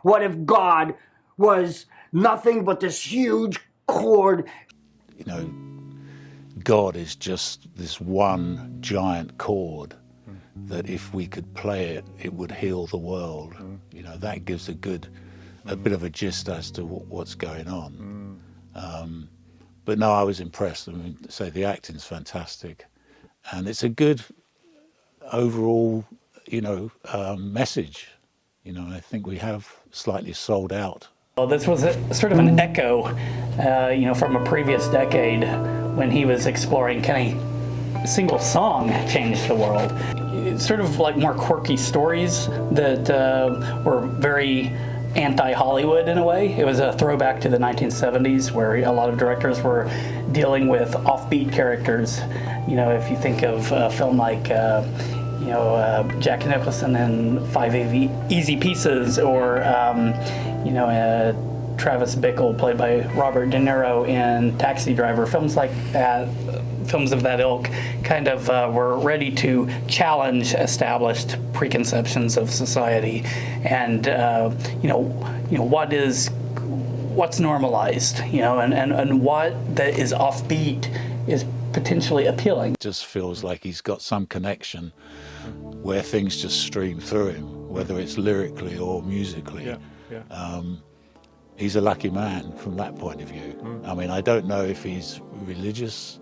What if God was nothing but this huge chord? You know, God is just this one giant chord that if we could play it, it would heal the world. You know, that gives a bit of a gist as to what's going on. But no, I was impressed. I mean, say the acting's fantastic, and it's a good overall, message. You know, I think we have slightly sold out. Well, this was sort of an echo, from a previous decade when he was exploring, can a single song change the world? It's sort of like more quirky stories that were very anti-Hollywood in a way. It was a throwback to the 1970s where a lot of directors were dealing with offbeat characters. You know, if you think of a film like Jack Nicholson in 5 Easy Pieces, or Travis Bickle played by Robert De Niro in Taxi Driver, films like that, films of that ilk, kind of were ready to challenge established preconceptions of society, and what's normalized, and what that is offbeat is potentially appealing. It just feels like he's got some connection where things just stream through him, whether it's lyrically or musically. Yeah. He's a lucky man from that point of view. I mean, I don't know if he's religious,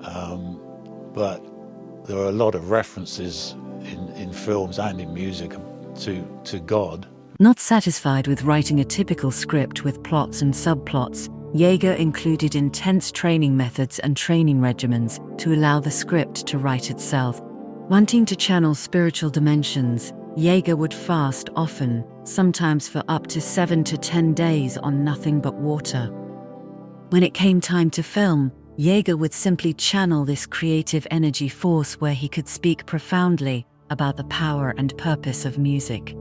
but there are a lot of references in films and in music to God. Not satisfied with writing a typical script with plots and subplots, Yeager included intense training methods and training regimens to allow the script to write itself. Wanting to channel spiritual dimensions, Yeager would fast often, sometimes for up to 7 to 10 days on nothing but water. When it came time to film, Yeager would simply channel this creative energy force where he could speak profoundly about the power and purpose of music.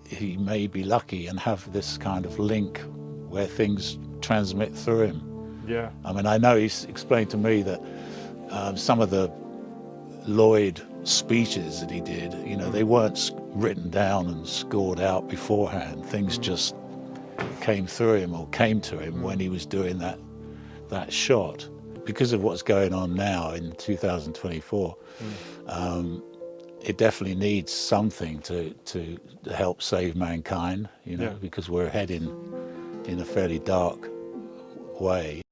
He may be lucky and have this kind of link where things transmit through him. Yeah. I mean, I know he's explained to me that some of the Lloyd speeches that he did, they weren't written down and scored out beforehand. Things just came through him or came to him when he was doing that shot. Because of what's going on now in 2024, it definitely needs something to help save mankind, because we're heading in a fairly dark way.